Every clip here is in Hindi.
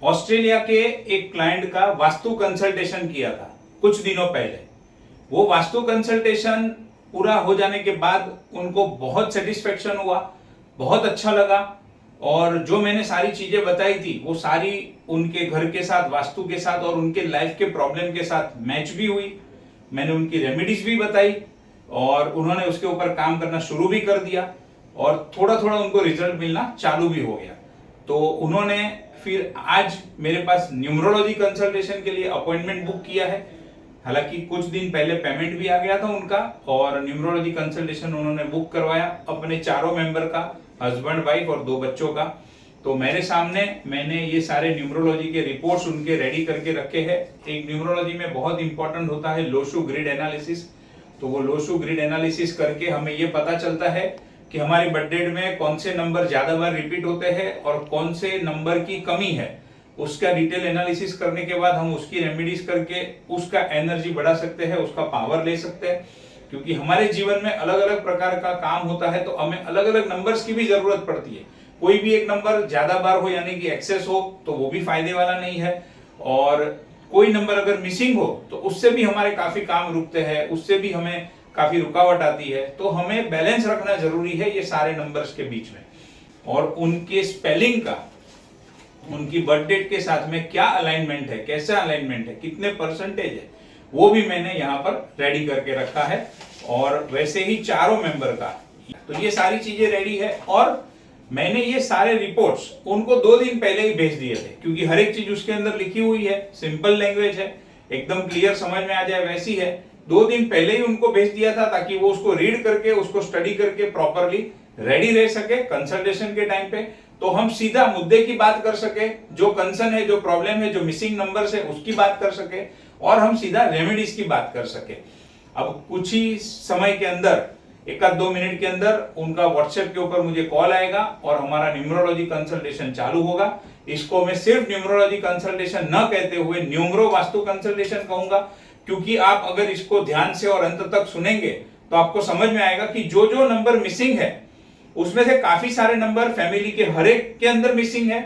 ऑस्ट्रेलिया के एक क्लाइंट का वास्तु कंसल्टेशन किया था कुछ दिनों पहले। वो वास्तु कंसल्टेशन पूरा हो जाने के बाद उनको बहुत सेटिस्फेक्शन हुआ, बहुत अच्छा लगा, और जो मैंने सारी चीजें बताई थी वो सारी उनके घर के साथ, वास्तु के साथ और उनके लाइफ के प्रॉब्लम के साथ मैच भी हुई। मैंने उनकी रेमेडीज भी बताई और उन्होंने उसके ऊपर काम करना शुरू भी कर दिया और थोड़ा थोड़ा उनको रिजल्ट मिलना चालू भी हो गया। तो उन्होंने फिर आज मेरे पास न्यूमरोलॉजी कंसल्टेशन के लिए अपॉइंटमेंट बुक किया है। हालांकि कुछ दिन पहले पेमेंट भी आ गया था उनका, और न्यूमरोलॉजी कंसल्टेशन उन्होंने बुक करवाया अपने चारों मेंबर का, हस्बैंड, वाइफ और 2 बच्चों का। तो मेरे सामने मैंने ये सारे न्यूमरोलॉजी के रिपोर्ट्स उनके रेडी करके रखे हैं। एक न्यूमरोलॉजी में बहुत इंपॉर्टेंट होता है लोशु ग्रिड एनालिसिस। तो वो लोशु ग्रिड एनालिसिस करके हमें ये पता चलता है कि हमारी बर्थ डेट में कौन से नंबर ज्यादा बार रिपीट होते हैं और कौन से नंबर की कमी है। उसका डिटेल एनालिसिस करने के बाद हम उसकी रेमेडीज करके उसका एनर्जी बढ़ा सकते हैं, उसका पावर ले सकते हैं। क्योंकि हमारे जीवन में अलग अलग प्रकार का काम होता है तो हमें अलग अलग नंबर्स की भी जरूरत पड़ती है। कोई भी एक नंबर ज्यादा बार हो यानी कि एक्सेस हो तो वो भी फायदे वाला नहीं है, और कोई नंबर अगर मिसिंग हो तो उससे भी हमारे काफी काम रुकते हैं, उससे भी हमें काफी रुकावट आती है। तो हमें बैलेंस रखना जरूरी है ये सारे नंबर्स के बीच में, और उनके स्पेलिंग का, उनकी बर्थ डेट के साथ में क्या अलाइनमेंट है, कैसा अलाइनमेंट है, कितने परसेंटेज है, वो भी मैंने यहाँ पर रेडी करके रखा है। और वैसे ही चारों मेंबर का, तो ये सारी चीजें रेडी है। और मैंने ये सारे रिपोर्ट्स उनको 2 दिन पहले ही भेज दिए थे, क्योंकि हर एक चीज उसके अंदर लिखी हुई है, सिंपल लैंग्वेज है, एकदम क्लियर समझ में आ जाए वैसी है। 2 दिन पहले ही उनको भेज दिया था ताकि वो उसको रीड करके, उसको स्टडी करके प्रॉपरली रेडी रह सके कंसल्टेशन के टाइम पे। तो हम सीधा मुद्दे की बात कर सके, जो कंसर्न है, जो प्रॉब्लम है, जो मिसिंग नंबर्स है उसकी बात कर सके, और हम सीधा रेमेडीज की बात कर सके। अब कुछ ही समय के अंदर, 1-2 मिनट के अंदर उनका व्हाट्सएप के ऊपर मुझे कॉल आएगा और हमारा न्यूमरोलॉजी कंसल्टेशन चालू होगा। इसको मैं सिर्फ न्यूमरोलॉजी कंसल्टेशन न कहते हुए न्यूमरो वास्तु कंसल्टेशन कहूंगा, क्योंकि आप अगर इसको ध्यान से और अंत तक सुनेंगे तो आपको समझ में आएगा कि जो जो नंबर मिसिंग है उसमें से काफी सारे नंबर फैमिली के हर एक के अंदर मिसिंग है,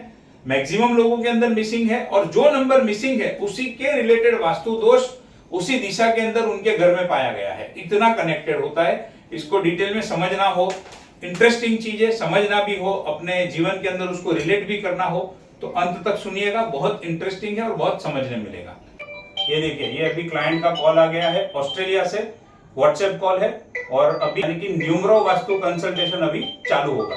मैक्सिमम लोगों के अंदर मिसिंग है, और जो नंबर मिसिंग है उसी के रिलेटेड वास्तु दोष उसी दिशा के अंदर उनके घर में पाया गया है। इतना कनेक्टेड होता है। इसको डिटेल में समझना हो, इंटरेस्टिंग चीजें समझना भी हो, अपने जीवन के अंदर उसको रिलेट भी करना हो, तो अंत तक सुनिएगा, बहुत इंटरेस्टिंग है और बहुत समझने मिलेगा। ये देखिए, ये अभी क्लाइंट का कॉल आ गया है ऑस्ट्रेलिया से, व्हाट्सएप कॉल है, और अभी यानी कि न्यूमरो वास्तु कंसल्टेशन अभी चालू होगा।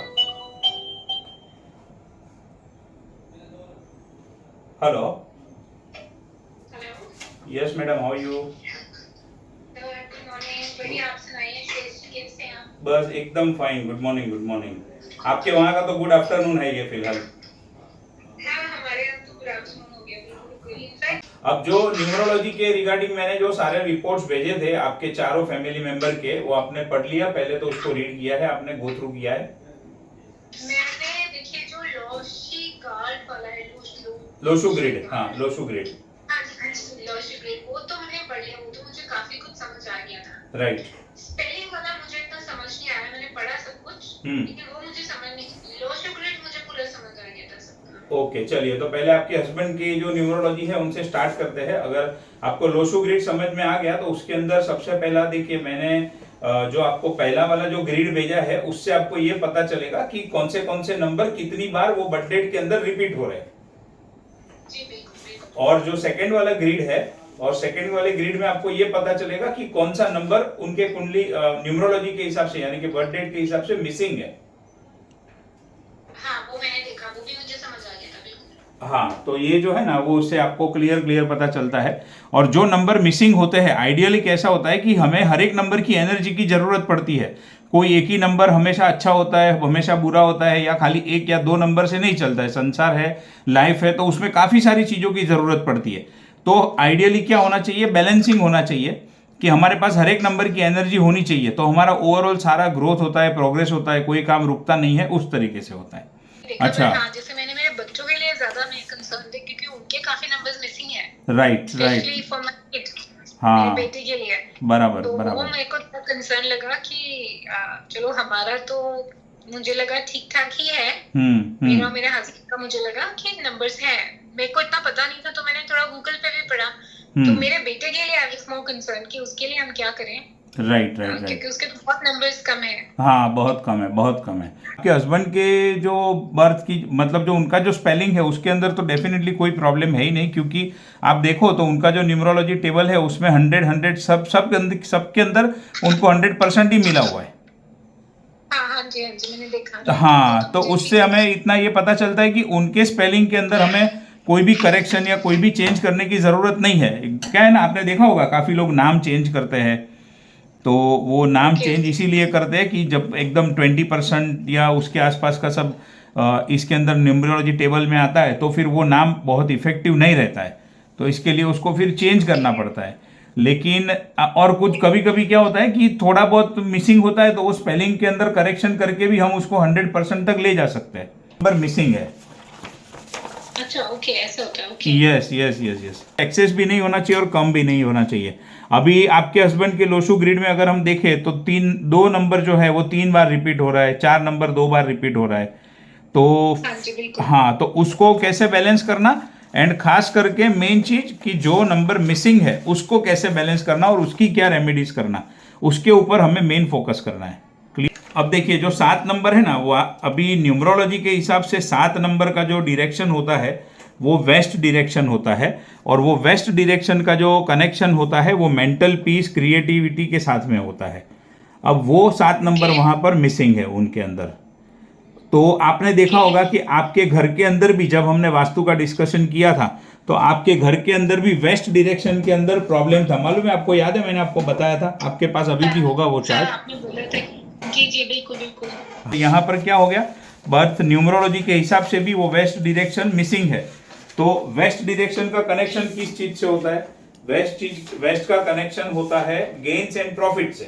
Hello, yes madam, how are you? बस एकदम fine, good morning, good morning. आपके वहां का तो गुड आफ्टरनून है ये फिलहाल। हमारे यहाँ तो गुड आफ्टरनून हो गया। अब जो न्यूमरोलॉजी के रिगार्डिंग मैंने जो सारे रिपोर्ट्स भेजे थे आपके चारों फैमिली मेंबर के, वो आपने पढ़ लिया? पहले तो उसको रीड किया है आपने, गो थ्रू किया है? मैंने देखिए जो लोशी कार्ड वाला है, लोशु ग्रिड, हाँ लोशु ग्रिड, लोशी ग्रिड, वो तो मैंने पढ़ लिया, वो तो मुझे काफी कुछ समझ आ गया था। राइट। स्पेलिंग वाला मुझे इतना समझ नहीं आया, मैंने पढ़ा सब कुछ, लेकिन वो मुझे समझ नहीं। लोशी ग्रिड मुझे पूरा समझ आ गया था सबका। ओके, चलिए, तो पहले आपके हस्बैंड की जो न्यूमरोलॉजी है उनसे स्टार्ट करते हैं। अगर आपको लोशु ग्रिड समझ में आ गया तो उसके अंदर सबसे पहला देखिए, मैंने जो आपको पहला वाला जो ग्रिड भेजा है उससे आपको ये पता चलेगा कि कौन से नंबर कितनी बार वो बर्थ डेट के अंदर रिपीट हो रहे हैं। जी बिल्कुल। और जो सेकंड वाला ग्रिड है, और सेकंड वाले ग्रिड में आपको ये पता चलेगा कि कौन सा नंबर उनके कुंडली न्यूमरोलॉजी के हिसाब से यानी कि बर्थ डेट के हिसाब से मिसिंग है। हाँ, वो मैंने देखा, वो भी मुझे समझ आ गया था बिल्कुल। हाँ, तो ये जो है ना, वो उससे आपको क्लियर पता चलता है। और जो नंबर मिसिंग होते हैं, आइडियली कैसा होता है कि हमें हर एक नंबर की एनर्जी की जरूरत पड़ती है। कोई एक ही नंबर हमेशा अच्छा होता है, हमेशा बुरा होता है, या खाली 1 या 2 नंबर से नहीं चलता है। संसार है, लाइफ है, तो उसमें काफी सारी चीजों की जरूरत पड़ती है। तो आइडियली क्या होना चाहिए, बैलेंसिंग होना चाहिए, कि हमारे पास हर एक नंबर की एनर्जी होनी चाहिए, तो हमारा ओवरऑल सारा ग्रोथ होता है, प्रोग्रेस होता है, कोई काम रुकता नहीं है, उस तरीके से होता है। अच्छा, हाँ, जैसे मैंने मेरे बच्चों के लिए ज्यादा मैं कंसर्न थी, क्योंकि उनके काफी नंबर्स मिसिंग है। Right, specially for my kid, हाँ, मेरी बेटी के लिए। बराबर तो वो बराबर। मेरे को कंसर्न लगा कि चलो हमारा तो मुझे लगा ठीक ठाक ही है। हम्म। मेरे हस्बैंड का मुझे लगा कि नंबर्स हैं। मेरे को इतना पता नहीं था, तो मैंने थोड़ा गूगल पे भी पढ़ा। तो मेरे बेटे के लिए आई वाज मोर कंसर्न कि उसके लिए हम क्या करें। Right right right. क्योंकि उसके तो बहुत नंबर्स कम है। हाँ बहुत कम है, बहुत कम है। आपके हस्बैंड के जो बर्थ की मतलब जो उनका जो स्पेलिंग है उसके अंदर तो डेफिनेटली कोई प्रॉब्लम है ही नहीं, क्योंकि आप देखो तो उनका जो न्यूमरोलॉजी टेबल है उसमें 100 सबके अंदर उनको 100% ही मिला हुआ है। हाँ हाँ जी, हाँ जी, मैंने देखा। राइट, वो हाँ तो तो मुझे उससे ठीक है। हमें इतना ये पता चलता है कि उनके स्पेलिंग के अंदर हमें कोई भी करेक्शन या कोई भी चेंज करने की ज़रूरत नहीं है। क्या है ना, आपने देखा होगा काफ़ी लोग नाम चेंज करते हैं, तो वो नाम ओके। चेंज इसीलिए करते हैं कि जब एकदम 20% या उसके आसपास का सब इसके अंदर न्यूमरोलॉजी टेबल में आता है तो फिर वो नाम बहुत इफेक्टिव नहीं रहता है, तो इसके लिए उसको फिर चेंज करना पड़ता है। लेकिन और कुछ कभी कभी क्या होता है कि थोड़ा बहुत मिसिंग होता है तो वो स्पेलिंग के अंदर करेक्शन करके भी हम उसको 100% तक ले जा सकते हैं। नंबर मिसिंग है। अच्छा, ओके, ऐसा होता है। Okay. Yes yes yes yes, access भी नहीं होना चाहिए और कम भी नहीं होना चाहिए। अभी आपके हस्बैंड के लोशू ग्रिड में अगर हम देखें तो दो नंबर जो है वो 3 बार रिपीट हो रहा है, 4 नंबर 2 बार रिपीट हो रहा है। तो हाँ जी, बिल्कुल। हाँ, तो उसको कैसे बैलेंस करना, एंड खास करके मेन चीज कि जो नंबर मिसिंग है उसको कैसे बैलेंस करना और उसकी क्या रेमेडीज करना, उसके ऊपर हमें मेन फोकस करना है। क्लियर। अब देखिए जो 7 नंबर है ना, वो अभी न्यूमरोलॉजी के हिसाब से 7 नंबर का जो डिरेक्शन होता है वो वेस्ट डिरेक्शन होता है, और वो वेस्ट डिरेक्शन का जो कनेक्शन होता है वो मेंटल पीस क्रिएटिविटी के साथ में होता है। अब वो 7 नंबर ओके। वहां पर मिसिंग है उनके अंदर। तो आपने देखा ओके। होगा कि आपके घर के अंदर भी जब हमने वास्तु का डिस्कशन किया था तो आपके घर के अंदर भी वेस्ट डायरेक्शन के अंदर प्रॉब्लम था, मालूम है आपको? याद है मैंने आपको बताया था, आपके पास अभी भी होगा वो हाँ, चार्ट। आपने बोला था। जी जी, बिल्कुल बिल्कुल। यहाँ पर क्या हो गया, बर्थ न्यूमरोलॉजी के हिसाब से भी वो वेस्ट डायरेक्शन मिसिंग है। तो वेस्ट डायरेक्शन का कनेक्शन किस चीज से होता है? वेस्ट का कनेक्शन होता है गेन्स एंड प्रॉफिट से।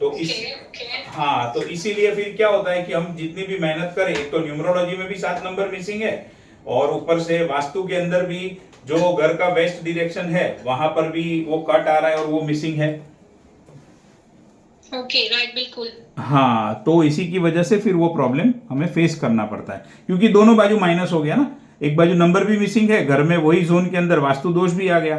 तो इस ओके। हाँ, तो इसीलिए फिर क्या होता है कि हम जितनी भी मेहनत करें, एक तो न्यूमरोलॉजी में भी 7 नंबर मिसिंग है और ऊपर से वास्तु के अंदर भी जो घर का वेस्ट डायरेक्शन है वहां पर भी वो कट आ रहा है और वो मिसिंग है। ओके, राइट, बिल्कुल। हाँ, तो इसी की वजह से फिर वो प्रॉब्लम हमें फेस करना पड़ता है, क्योंकि दोनों बाजू माइनस हो गया ना, एक बाजू नंबर भी मिसिंग है, घर में वही जोन के अंदर वास्तु दोष भी आ गया।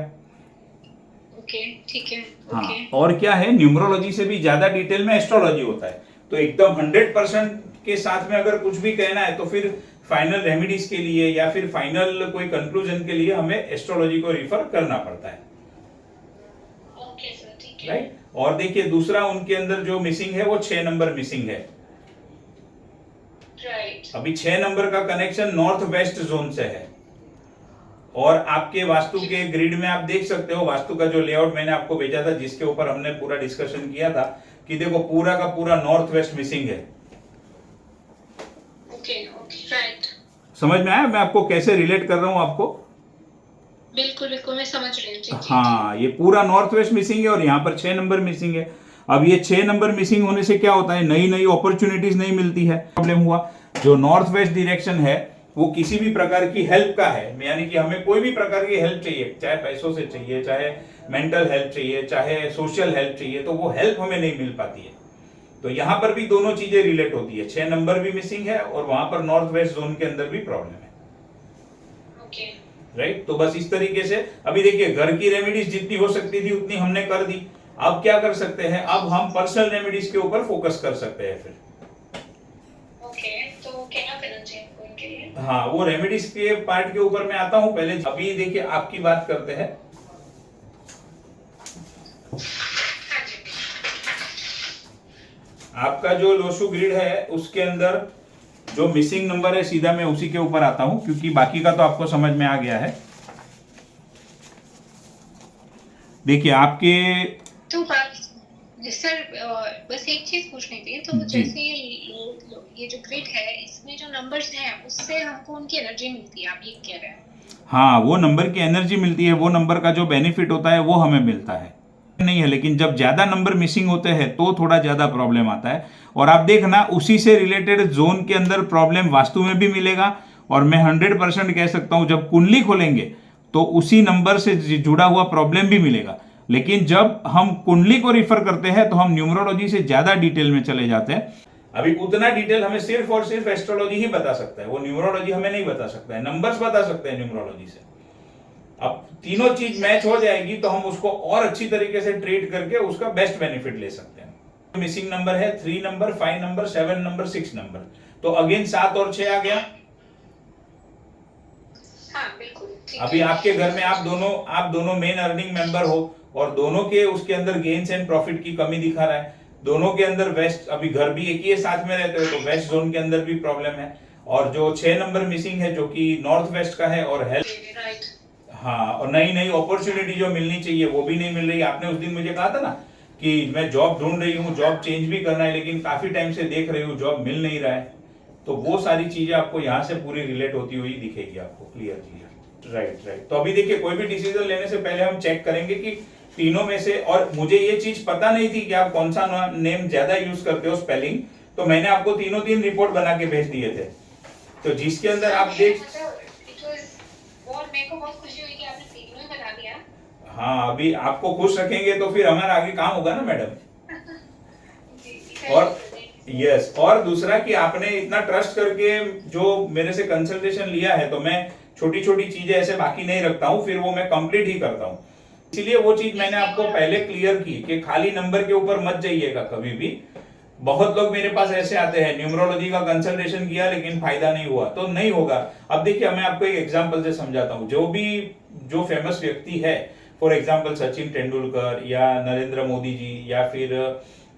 ओके, ठीक है। हाँ, ओके। और क्या है, न्यूमरोलॉजी से भी ज्यादा डिटेल में एस्ट्रोलॉजी होता है। तो एकदम 100% के साथ में अगर कुछ भी कहना है तो फिर फाइनल रेमेडीज के लिए या फिर फाइनल कोई कंक्लूजन के लिए हमें एस्ट्रोलॉजी को रिफर करना पड़ता है। ओके सर, ठीक है। राइट। और देखिए दूसरा उनके अंदर जो मिसिंग है वो 6 नंबर मिसिंग है। राइट। अभी 6 नंबर का कनेक्शन नॉर्थ वेस्ट जोन से है, और आपके वास्तु के ग्रिड में आप देख सकते हो, वास्तु का जो लेआउट मैंने आपको भेजा था जिसके ऊपर हमने पूरा डिस्कशन किया था, कि देखो पूरा का पूरा नॉर्थ वेस्ट मिसिंग है। Okay okay, right. समझ में आया मैं आपको कैसे रिलेट कर रहा हूं आपको? बिल्कुल बिल्कुल, मैं समझ रही हूँ। जी जी। हाँ, ये पूरा नॉर्थ वेस्ट मिसिंग है और यहाँ पर 6 नंबर मिसिंग है। अब ये 6 नंबर मिसिंग होने से क्या होता है, नई नई अपॉर्चुनिटीज नहीं मिलती है। प्रॉब्लम हुआ, जो नॉर्थ वेस्ट डायरेक्शन है वो किसी भी प्रकार की हेल्प का है, यानी कि हमें कोई भी प्रकार की हेल्प चाहिए, चाहे पैसों से चाहिए, चाहे मेंटल हेल्प चाहिए, चाहे सोशल हेल्प चाहिए, तो वो हेल्प हमें नहीं मिल पाती है। तो यहाँ पर भी दोनों चीजें रिलेट होती है, 6 नंबर भी मिसिंग है और वहां पर नॉर्थ वेस्ट जोन के अंदर भी प्रॉब्लम है। ओके। राइट। तो बस इस तरीके से अभी देखिए घर की रेमेडीज जितनी हो सकती थी उतनी हमने कर दी। अब क्या कर सकते हैं, अब हम पर्सनल रेमेडीज के ऊपर फोकस कर सकते हैं फिर। ओके, तो क्या करना चाहिए उनके लिए? हाँ, वो रेमेडीज के पार्ट के ऊपर मैं आता हूं, पहले अभी देखिए आपकी बात करते हैं। हाँ जी। आपका जो लोशु ग्रिड है उसके अंदर जो मिसिंग नंबर है, सीधा मैं उसी के ऊपर आता हूं क्योंकि बाकी का तो आपको समझ में आ गया है। देखिए आपके तो बात सर, बस एक चीज पूछनी थी। तो जी। जैसे ये जो ग्रिड है इसमें जो नंबर्स हैं उससे हमको उनकी एनर्जी मिलती है, आप ये कह रहे हैं? हाँ, वो नंबर की एनर्जी मिलती है, वो नंबर का जो बेनिफिट होता है वो हमें मिलता है नहीं है। लेकिन जब ज्यादा नंबर मिसिंग होते हैं तो थोड़ा ज्यादा प्रॉब्लम आता है। और आप देखना उसी से रिलेटेड जोन के अंदर प्रॉब्लम वास्तु में भी मिलेगा, और मैं 100% कह सकता हूं जब कुंडली खोलेंगे तो उसी नंबर से जुड़ा हुआ प्रॉब्लम भी मिलेगा। लेकिन जब हम कुंडली को रिफर करते हैं तो हम न्यूमरोलॉजी से ज्यादा डिटेल में चले जाते हैं। अभी उतना डिटेल हमें सिर्फ और सिर्फ एस्ट्रोलॉजी ही बता सकता है, वो न्यूमरोलॉजी हमें नहीं बता सकता है। नंबर्स बता सकते हैं न्यूमरोलॉजी से। अब तीनों चीज मैच हो जाएगी तो हम उसको और अच्छी तरीके से ट्रीट करके उसका बेस्ट बेनिफिट ले सकते हैं। मिसिंग नंबर है 3 नंबर, 5 नंबर, 7 नंबर, 6 नंबर। तो अगेन 7 और 6 आ गया। हाँ बिल्कुल ठीक अभी है। आपके घर में आप दोनों मेन अर्निंग मेंबर हो और दोनों के उसके अंदर गेन्स एंड प्रॉफिट की कमी दिखा रहा है। दोनों के अंदर वेस्ट, अभी घर भी एक ही साथ में रहते हो तो वेस्ट जोन के अंदर भी प्रॉब्लम है। और जो 6 नंबर मिसिंग है जो कि नॉर्थ वेस्ट का है और हेल्थ, राइट। हाँ, और नई नई अपॉर्चुनिटी जो मिलनी चाहिए वो भी नहीं मिल रही। आपने उस दिन मुझे कहा था ना कि मैं जॉब ढूंढ रही हूँ, जॉब चेंज भी करना है, लेकिन काफी टाइम से देख रही हूँ जॉब मिल नहीं रहा है। तो वो सारी चीजें आपको यहाँ से पूरी रिलेट होती हुई दिखेगी आपको क्लियर। राइट। तो अभी देखिए, कोई भी डिसीजन लेने से पहले हम चेक करेंगे कि तीनों में से, और मुझे ये चीज पता नहीं थी कि आप कौन सा नेम ज्यादा यूज करते हो स्पेलिंग, तो मैंने आपको तीनों रिपोर्ट बना के भेज दिए थे। तो जिसके अंदर आप देख, मेरे को बहुत खुशी हुई कि आपने तीनों ही बना दिया। हाँ, अभी आपको खुश रखेंगे तो फिर हमारा आगे काम होगा ना मैडम। और यस, और दूसरा कि आपने इतना ट्रस्ट करके जो मेरे से कंसल्टेशन लिया है, तो मैं छोटी छोटी चीजें ऐसे बाकी नहीं रखता हूँ, फिर वो मैं कंप्लीट ही करता हूँ। इसीलिए वो चीज मैंने आपको पहले क्लियर की कि खाली नंबर के ऊपर मत जाइएगा कभी भी। बहुत लोग मेरे पास ऐसे आते हैं, न्यूमरोलॉजी का कंसल्टेशन किया लेकिन फायदा नहीं हुआ, तो नहीं होगा। अब देखिए, मैं आपको एक एग्जांपल से समझाता हूँ। जो फेमस व्यक्ति है, फॉर एग्जांपल सचिन तेंदुलकर या नरेंद्र मोदी जी या फिर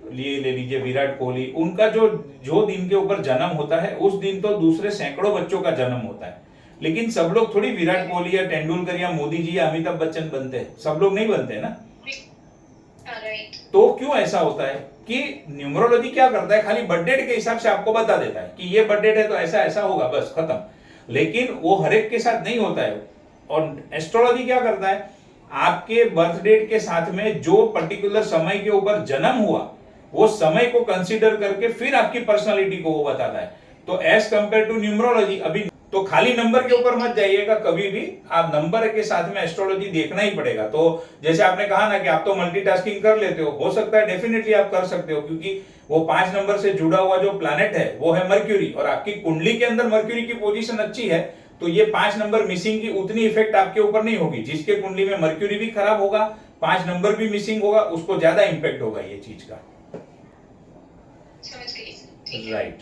ले लीजिए विराट कोहली, उनका जो दिन के ऊपर जन्म होता है उस दिन तो दूसरे सैकड़ों बच्चों का जन्म होता है। लेकिन सब लोग थोड़ी विराट कोहली या तेंदुलकर या मोदी जी या अमिताभ बच्चन बनते हैं, सब लोग नहीं बनते ना। तो क्यों ऐसा होता है कि न्यूमरोलॉजी क्या करता है, खाली बर्थ डेट के हिसाब से आपको बता देता है कि ये बर्थ डेट है तो ऐसा ऐसा होगा, बस खत्म। लेकिन वो हर एक के साथ नहीं होता है। और एस्ट्रोलॉजी क्या करता है, आपके बर्थ डेट के साथ में जो पर्टिकुलर समय के ऊपर जन्म हुआ, वो समय को कंसीडर करके फिर आपकी पर्सनालिटी को वो बताता है। तो एज कंपेयर टू न्यूमरोलॉजी, अभी तो खाली नंबर के ऊपर मत जाइएगा कभी भी, आप नंबर के साथ में एस्ट्रोलॉजी देखना ही पड़ेगा। तो जैसे आपने कहा ना कि आप तो मल्टीटास्किंग कर लेते हो सकता है, डेफिनेटली आप कर सकते हो, क्योंकि वो 5 नंबर से जुड़ा हुआ जो प्लैनेट है वो है मर्क्यूरी, और आपकी कुंडली के अंदर मर्क्यूरी की पोजीशन अच्छी है, तो ये 5 नंबर मिसिंग की उतनी इफेक्ट आपके ऊपर नहीं होगी। जिसके कुंडली में मर्क्यूरी भी खराब होगा, 5 नंबर भी मिसिंग होगा, उसको ज्यादा इंपैक्ट होगा ये चीज का। राइट।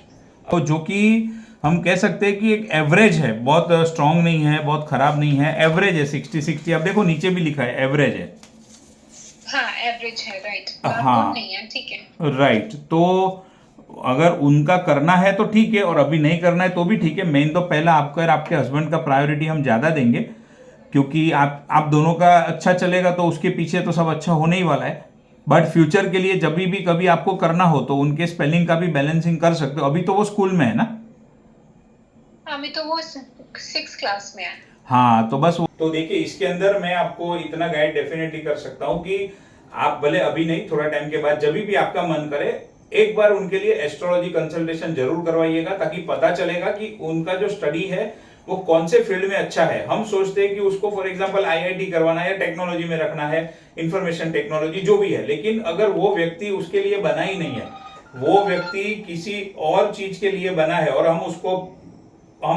तो जो कि हम कह सकते हैं कि एक एवरेज है, बहुत स्ट्रांग नहीं है, बहुत खराब नहीं है, एवरेज है 60-60। अब देखो नीचे भी लिखा है एवरेज है। हाँ एवरेज है, राइट। हाँ नहीं है, ठीक है। राइट। तो अगर उनका करना है तो ठीक है, और अभी नहीं करना है तो भी ठीक है। मेन तो पहला आपका और आपके हस्बैंड का प्रायोरिटी हम ज्यादा देंगे, क्योंकि आप दोनों का अच्छा चलेगा तो उसके पीछे तो सब अच्छा होने ही वाला है। बट फ्यूचर के लिए जब भी कभी आपको करना हो तो उनके स्पेलिंग का भी बैलेंसिंग कर सकते हो। अभी तो वो स्कूल में है ना, अभी तो वो 6th क्लास में है। हाँ, तो बस तो देखिए, इसके अंदर मैं आपको इतना गाइड डेफिनेटली कर सकता हूँ कि आप भले अभी नहीं, थोड़ा टाइम के बाद जब भी आपका मन करे, एक बार उनके लिए एस्ट्रोलॉजी कंसल्टेशन जरूर करवाइएगा, ताकि पता चलेगा कि उनका जो स्टडी है वो कौन से फील्ड में अच्छा है। हम सोचते हैं कि उसको फॉर एग्जांपल आईआईटी करवाना है या टेक्नोलॉजी में रखना है, इंफॉर्मेशन टेक्नोलॉजी जो भी है, लेकिन अगर वो व्यक्ति उसके लिए बना ही नहीं है, वो व्यक्ति किसी और चीज के लिए बना है, और हम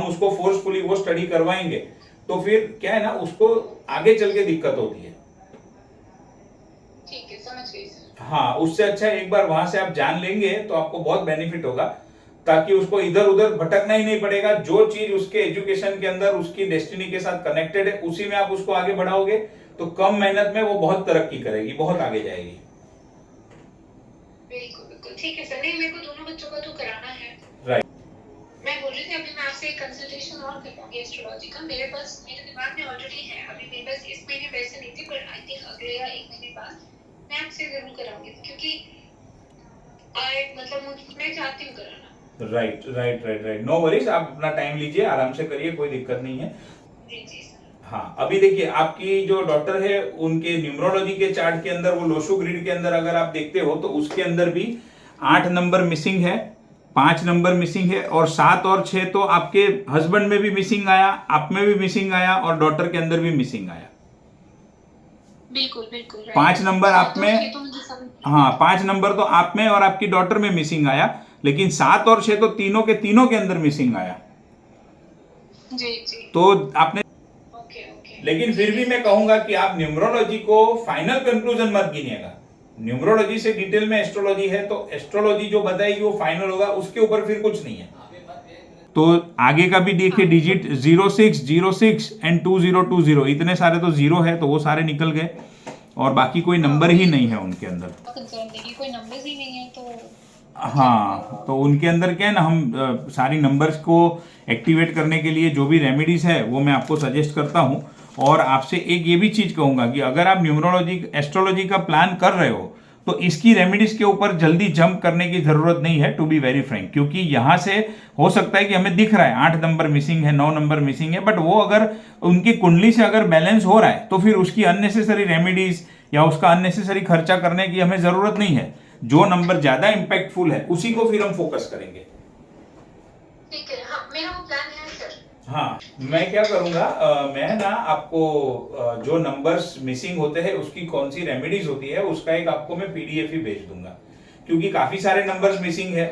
उसको फोर्सफुली वो स्टडी करवाएंगे, तो फिर क्या है ना, उसको आगे चल के दिक्कत होती है। ठीक है, समझ गई सर। हाँ, उससे अच्छा एक बार वहां से आप जान लेंगे तो आपको बहुत बेनिफिट होगा, ताकि उसको इधर उधर भटकना ही नहीं पड़ेगा। जो चीज उसके एजुकेशन के अंदर उसकी डेस्टिनी के साथ कनेक्टेड है, उसी में आप उसको आगे बढ़ाओगे तो कम मेहनत में वो बहुत तरक्की करेगी, बहुत आगे जाएगी। बिल्कुल बिल्कुल ठीक है सर। नहीं, मेरे को दोनों बच्चों का तो कराना है। राइट। मैं बोल रही थी अभी मैं आपसे एक कंसल्टेशन और करवाऊंगी एस्ट्रोलॉजी का। मेरे दिमाग में ऑलरेडी है, अभी मेरे पास इस महीने पैसे नहीं थे, पर आई थिंक अगले या 1 महीने बाद मैं आपसे जरूर कराऊंगी, क्योंकि मैं चाहती हूँ कराना। राइट। नो वरीज, आप अपना टाइम लीजिए, आराम से करिए, कोई दिक्कत नहीं है। जी हाँ, अभी देखिए, आपकी जो डॉटर है उनके न्यूमरोलॉजी के चार्ट के अंदर, वो लोशु ग्रिड के अंदर अगर आप देखते हो तो उसके अंदर भी 8 नंबर मिसिंग है, 5 नंबर मिसिंग है, और 7 और 6 तो आपके हस्बैंड में भी मिसिंग आया, आप में भी मिसिंग आया, और डॉटर के अंदर भी मिसिंग आया। बिल्कुल बिल्कुल right. 5 नंबर आप तो में, ये तो मुझे समझ हाँ 5 नंबर तो आप में और आपकी डॉटर में मिसिंग आया, लेकिन 7 और 6 तो तीनों के अंदर मिसिंग आया। जी जी तो आपने, ओके ओके लेकिन फिर भी मैं कहूंगा कि आप न्यूमरोलॉजी को फाइनल कंक्लूजन मत गिनिएगा। न्यूमरोलॉजी से डिटेल में एस्ट्रोलॉजी है, तो एस्ट्रोलॉजी जो बताएगी वो फाइनल होगा, उसके ऊपर फिर कुछ नहीं है। तो आगे का भी देखिए, डिजिट 06 06 एंड 2020, इतने सारे तो जीरो है, तो वो सारे निकल गए और बाकी कोई नंबर ही नहीं है उनके अंदर। कंसर्न देखिए कोई नंबर्स ही नहीं है तो हाँ, तो उनके अंदर क्या है ना, हम सारी नंबर्स को एक्टिवेट करने के लिए जो भी रेमेडीज है वो मैं आपको सजेस्ट करता हूँ। और आपसे एक ये भी चीज कहूंगा कि अगर आप न्यूमरोलॉजी एस्ट्रोलॉजी का प्लान कर रहे हो तो इसकी रेमेडीज के ऊपर जल्दी जंप करने की जरूरत नहीं है, टू बी वेरी फ्रैंक, क्योंकि यहाँ से हो सकता है कि हमें दिख रहा है 8 नंबर मिसिंग है, 9 नंबर मिसिंग है, बट वो अगर उनकी कुंडली से अगर बैलेंस हो रहा है तो फिर उसकी अननेसेसरी रेमेडीज या उसका अननेसेसरी खर्चा करने की हमें जरूरत नहीं है। जो नंबर ज्यादा इंपैक्टफुल है उसी को फिर हम फोकस करेंगे। ठीक है। हाँ मेरा वो प्लान है सर। हाँ, मैं क्या करूंगा, मैं ना आपको जो नंबर्स मिसिंग होते हैं उसकी कौन सी रेमेडीज होती है उसका एक आपको मैं पीडीएफ ही भेज दूंगा, क्योंकि काफी सारे नंबर्स मिसिंग है।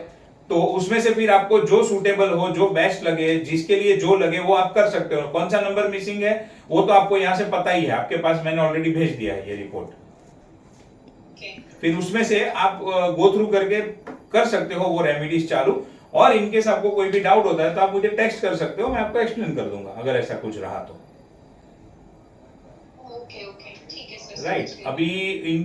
तो उसमें से फिर आपको जो सूटेबल हो, जो बेस्ट लगे, जिसके लिए जो लगे वो आप कर सकते हो। कौन सा नंबर मिसिंग है वो तो आपको यहाँ से पता ही है, आपके पास मैंने ऑलरेडी भेज दिया है ये रिपोर्ट। फिर उसमें से आप गो थ्रू करके कर सकते हो वो रेमेडीज चालू। और इनकेस आपको कोई भी डाउट होता है तो आप मुझे टेक्स्ट कर सकते हो, मैं आपको एक्सप्लेन कर दूंगा अगर ऐसा कुछ रहा तो। ओके ओके ठीक है सर। राइट, अभी इन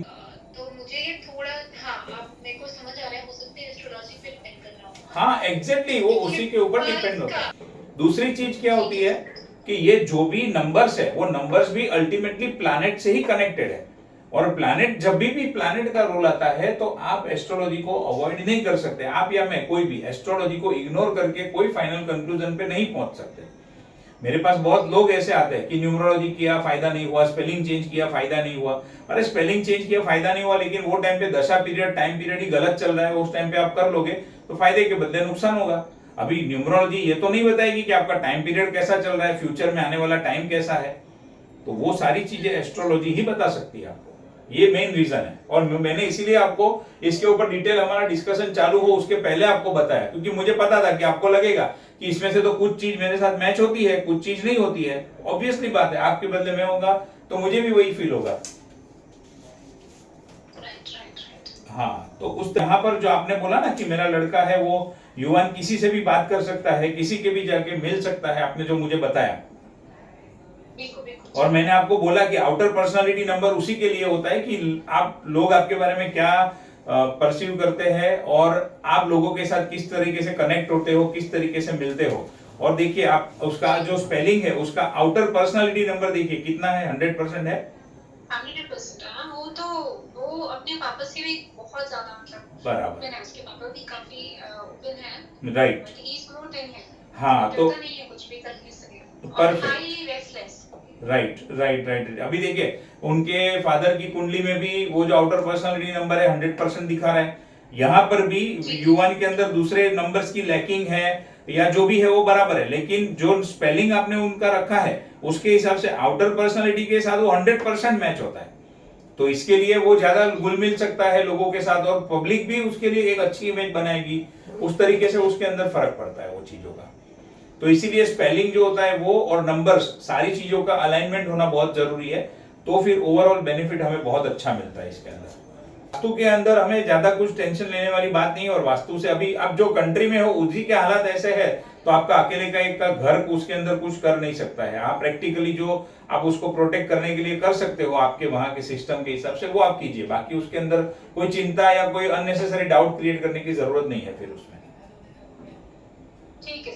तो मुझे ये थोड़ा, हाँ आप मेरे को समझ आ रहा है, हो सकता है एस्ट्रोलॉजी पे डिपेंड कर रहा हूँ। हाँ एग्जैक्टली, वो उसी के ऊपर डिपेंड होता है। दूसरी चीज क्या होती है कि ये जो भी नंबर्स है वो नंबर्स भी अल्टीमेटली प्लैनेट से ही कनेक्टेड है। और प्लैनेट, जब भी प्लैनेट का रोल आता है तो आप एस्ट्रोलॉजी को अवॉइड नहीं कर सकते। आप या मैं, कोई भी एस्ट्रोलॉजी को इग्नोर करके कोई फाइनल कंक्लूजन पे नहीं पहुंच सकते। मेरे पास बहुत लोग ऐसे आते हैं कि न्यूमरोलॉजी किया फायदा नहीं हुआ, स्पेलिंग चेंज किया फायदा नहीं हुआ। अरे स्पेलिंग चेंज किया फायदा नहीं हुआ, लेकिन वो टाइम पे दशा पीरियड, टाइम पीरियड ही गलत चल रहा है, उस टाइम पे आप कर लोगे तो फायदे के बदले नुकसान होगा। अभी न्यूमरोलॉजी ये तो नहीं बताएगी कि आपका टाइम पीरियड कैसा चल रहा है, फ्यूचर में आने वाला टाइम कैसा है। तो वो सारी चीजें एस्ट्रोलॉजी ही बता सकती है आपको। ये मेन रीजन है, और मैंने इसीलिए आपको इसके ऊपर डिटेल हमारा डिस्कशन चालू हो उसके पहले आपको बताया, क्योंकि मुझे पता था कि आपको लगेगा कि इसमें से तो कुछ चीज मेरे साथ मैच होती है, कुछ चीज नहीं होती है। ऑब्वियसली बात है, आपके बदले मैं होगा तो मुझे भी वही फील होगा। हाँ, तो उस यहाँ पर जो आपने बोला ना कि मेरा लड़का है वो युवान किसी से भी बात कर सकता है, किसी के भी जाके मिल सकता है, आपने जो मुझे बताया। और मैंने आपको बोला कि आउटर पर्सनालिटी नंबर उसी के लिए होता है कि आप लोग आपके बारे में क्या परसीव करते हैं और आप लोगों के साथ किस तरीके से कनेक्ट होते हो, किस तरीके से मिलते हो। और देखिए आप उसका जो स्पेलिंग है, उसका आउटर पर्सनालिटी नंबर देखिए कितना है, 100% है। 100%। हाँ, वो अपने पापा से भी बहुत ज्यादा मतलब बराबर है, उसके पापा भी काफी ओपन है। Right, but he is more than है। हाँ तो नहीं है कुछ भी करने से। Perfect, highly restless. Right right right. अभी देखिए उनके फादर की कुंडली में भी वो जो आउटर पर्सनालिटी नंबर है 100% दिखा रहा है। यहाँ पर भी युवान के अंदर दूसरे नंबर्स की लैकिंग है या जो भी है वो बराबर है, लेकिन जो स्पेलिंग आपने उनका रखा है उसके हिसाब से आउटर पर्सनालिटी के साथ वो 100% मैच होता है। तो इसके लिए वो ज्यादा घुल मिल सकता है लोगों के साथ, और पब्लिक भी उसके लिए एक अच्छी इमेज बनाएगी। उस तरीके से उसके अंदर फर्क पड़ता है वो चीजों का। तो इसीलिए स्पेलिंग जो होता है वो और नंबर्स, सारी चीजों का अलाइनमेंट होना बहुत जरूरी है। तो फिर ओवरऑल बेनिफिट हमें बहुत अच्छा मिलता है इसके अंदर। वास्तु के अंदर हमें ज्यादा कुछ टेंशन लेने वाली बात नहीं, और वास्तु से अभी आप जो कंट्री में हो उसी के हालात ऐसे है तो आपका अकेले का एक का घर उसके अंदर कुछ कर नहीं सकता है। आप प्रैक्टिकली जो आप उसको प्रोटेक्ट करने के लिए कर सकते हो आपके वहां के सिस्टम के हिसाब से वो आप कीजिए। बाकी उसके अंदर कोई चिंता या कोई अननेसेसरी डाउट क्रिएट करने की जरूरत नहीं है फिर उसमें। ठीक है।